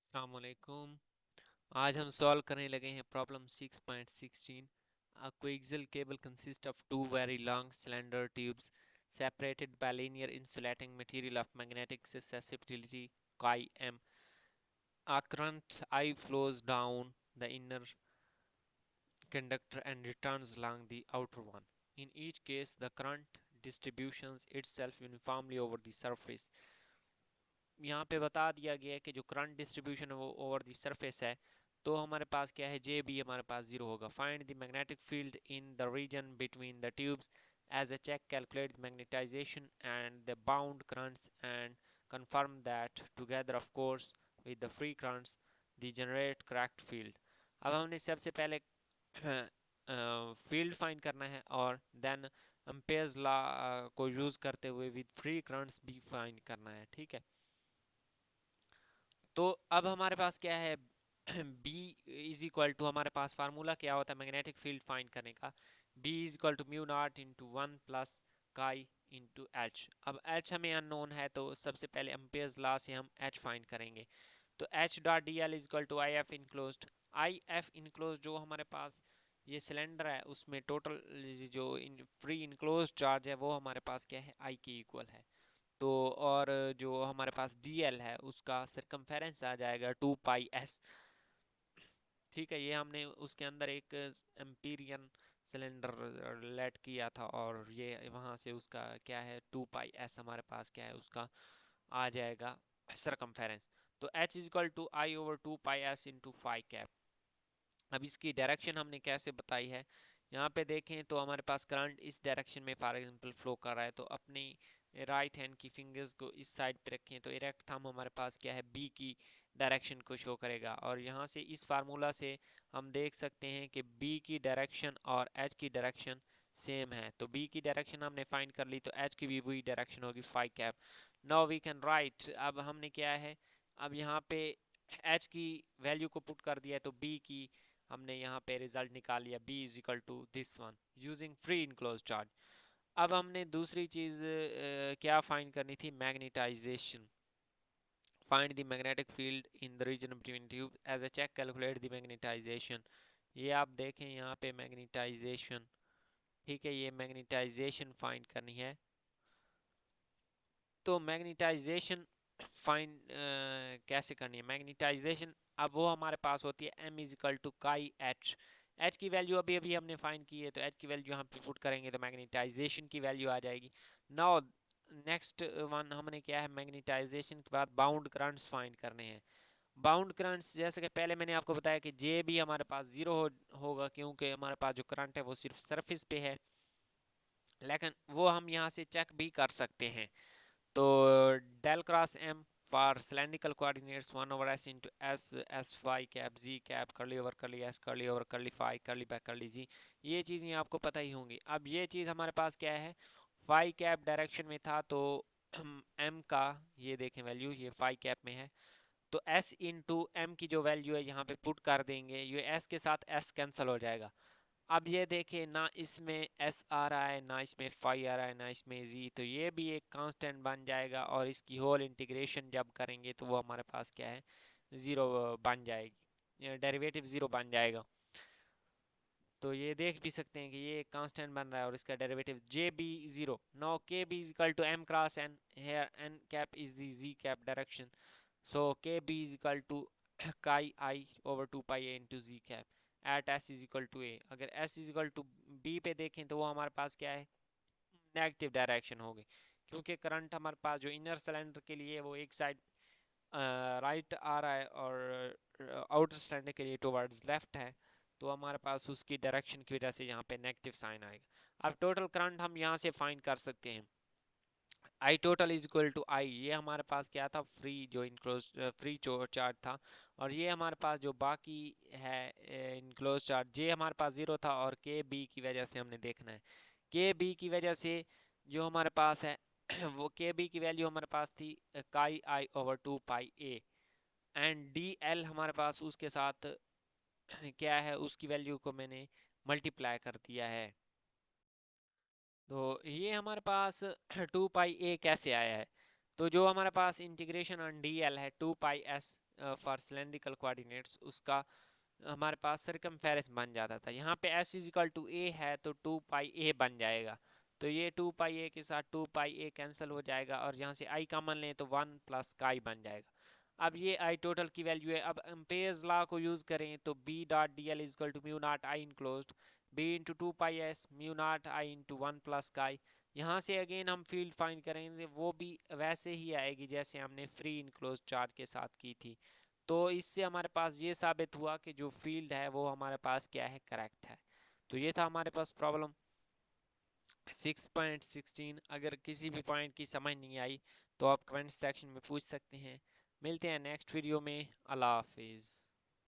अस्सलाम वालेकुम। आज हम सॉल्व करने लगे हैं problem 6.16। A coaxial cable consists of two very long cylinder tubes separated by linear insulating material of magnetic susceptibility chi m. A current I flows down the inner conductor and returns along the outer one. In each case, the current distributes itself uniformly over the surface. यहाँ पे बता दिया गया है कि जो current distribution है वो ओवर द सरफेस है। तो हमारे पास क्या है, जे बी हमारे पास जीरो होगा। Find the magnetic field in the region between the tubes as a check, calculate the magnetization and the bound currents and confirm that together of course with the free currents the generate correct field। अब हमने सबसे पहले field find करना है और then Ampere's law को use करते हुए विद फ्री करंट्स भी फाइंड करना है। ठीक है, तो अब हमारे पास क्या है, B इज इक्वल टू, हमारे पास फार्मूला क्या होता है मैग्नेटिक फील्ड फाइंड करने का, B is equal to mu naught into 1 plus chi into H. अब एच हमें अननोन है तो सबसे पहले एम्पेयर्स लॉ से हम एच फाइंड करेंगे। तो H dot D L is equal to I F enclosed. I F enclose जो हमारे पास ये सिलेंडर है उसमें टोटल जो फ्री इनक्लोज चार्ज है वो हमारे पास क्या है, आई के इक्वल है। तो और जो हमारे पास dl है उसका सरकमफेरेंस आ जाएगा 2 पाई s। ठीक है, ये हमने उसके अंदर एक एम्पीरियन सिलेंडर लेट किया था और ये वहाँ से उसका क्या है 2 पाई s हमारे पास क्या है उसका आ जाएगा सरकमफेरेंस। तो h is equal to I over 2 pi s into phi cap. अब इसकी डायरेक्शन हमने कैसे बताई है, यहाँ पे देखें तो हमारे पास करंट इस डायरेक्शन में फॉर एग्जांपल फ्लो कर रहा है, तो अपनी राइट हैंड की फिंगर्स को इस साइड पे रखें तो इरेक्ट थंब हमारे पास क्या है, बी की डायरेक्शन को शो करेगा। और यहाँ से इस फार्मूला से हम देख सकते हैं कि बी की डायरेक्शन और एच की डायरेक्शन सेम है। तो बी की डायरेक्शन हमने फाइंड कर ली तो एच की भी वही डायरेक्शन होगी phi cap. Now we can write, अब हमने क्या है, अब यहाँ पे एच की वैल्यू को पुट कर दिया है तो बी की हमने यहाँ पे रिजल्ट निकाल लिया, b is equal to this one using free enclose charge. अब हमने दूसरी चीज क्या फाइंड करनी थी, magnetization. Find the magnetic field in the region between tube as a check, calculate the magnetization. ये आप देखें यहाँ पे मैग्नेटाइजेशन, ठीक है, ये मैग्नेटाइजेशन फाइंड करनी है। तो मैग्नेटाइजेशन फाइंड कैसे करनी है मैग्नेटाइजेशन, अब वो हमारे पास होती है m इज इक्वल टू काई एच। एच की वैल्यू अभी अभी हमने फाइंड की है तो एच की वैल्यू यहाँ पे पुट करेंगे तो मैग्नेटाइजेशन की वैल्यू आ जाएगी। नाउ नेक्स्ट वन हमने क्या है, मैग्नेटाइजेशन के बाद बाउंड करंट्स फाइंड करने हैं। बाउंड करंट्स जैसे कि पहले मैंने आपको बताया कि जे भी हमारे पास जीरो होगा क्योंकि हमारे पास जो करंट है वो सिर्फ सरफेस पे है, लेकिन वो हम यहाँ से चेक भी कर सकते हैं। तो del cross M for cylindrical coordinates 1/s into S S phi cap Z cap curly over curly S curly over curly phi curly back curly Z, ये चीज़ें आपको पता ही होंगी। अब ये चीज़ हमारे पास क्या है, फाई कैप डायरेक्शन में था तो एम का ये देखें वैल्यू ये फाई कैप में है तो एस इंटू एम की जो वैल्यू है यहाँ पे पुट कर देंगे, ये एस के साथ एस कैंसिल हो जाएगा। अब ये देखिए ना इसमें एस आ रहा है ना इसमें फाई आ रहा है ना इसमें जी, तो ये भी एक कांस्टेंट बन जाएगा और इसकी होल इंटीग्रेशन जब करेंगे तो वो हमारे पास क्या है, ज़ीरो बन जाएगी, डेरिवेटिव ज़ीरो बन जाएगा। तो ये देख भी सकते हैं कि ये एक कांस्टेंट बन रहा है और इसका derivative J B zero. Now K B is equal to M cross N, here N cap is the G cap direction, so K B is equal to chi I over 2 pi A into G cap at S is equal to A. अगर S is equal to B पे देखें तो वो हमारे पास क्या है, negative direction होगी क्योंकि करंट हमारे पास जो इनर सिलेंडर के लिए वो एक साइड राइट आ रहा है और आउटर सिलेंडर के लिए टुवर्ड्स लेफ्ट है, तो हमारे पास उसकी डायरेक्शन की वजह से यहाँ पे नेगेटिव साइन आएगा। अब टोटल करंट हम यहाँ से फाइंड कर सकते हैं, आई टोटल इज इक्वल टू आई, ये हमारे पास क्या था, फ्री जो इनक्लोज फ्री चार्ज था, और ये हमारे पास जो बाकी है इनक्लोज चार्ज जे हमारे पास ज़ीरो था और के बी की वजह से हमने देखना है, के बी की वजह से जो हमारे पास है वो के बी की वैल्यू हमारे पास थी काई I over 2 pi A and D L हमारे पास उसके साथ क्या है, उसकी वैल्यू को मैंने मल्टीप्लाई कर दिया है। तो ये हमारे पास 2 पाई ए कैसे आया है, तो जो हमारे पास इंटीग्रेशन ऑन डी एल है 2 पाई एस फॉर सिलेंड्रिकल कोऑर्डिनेट्स, उसका हमारे पास सरकमफेरेंस बन जाता था। यहाँ पे s इजिकल टू a है तो 2 पाई a बन जाएगा, तो ये 2 पाई a के साथ 2 पाई a कैंसिल हो जाएगा और यहाँ से i कॉमन लें तो 1 प्लस काई बन जाएगा। अब ये i टोटल की वैल्यू है। अब एम्पेयर्स लॉ को यूज करें तो b dot D L is equal to mu naught I enclosed b into 2 pi s mu naught I into 1 plus chi. यहाँ से अगेन हम फील्ड फाइंड करेंगे, वो भी वैसे ही आएगी जैसे हमने फ्री इनक्लोज चार्ज के साथ की थी। तो इससे हमारे पास ये साबित हुआ कि जो फील्ड है वो हमारे पास क्या है, करेक्ट है। तो ये था हमारे पास प्रॉब्लम 6.16। अगर किसी भी पॉइंट की समझ नहीं आई तो आप कमेंट सेक्शन में पूछ सकते हैं। मिलते हैं नेक्स्ट वीडियो में। अल्लाह हाफिज़।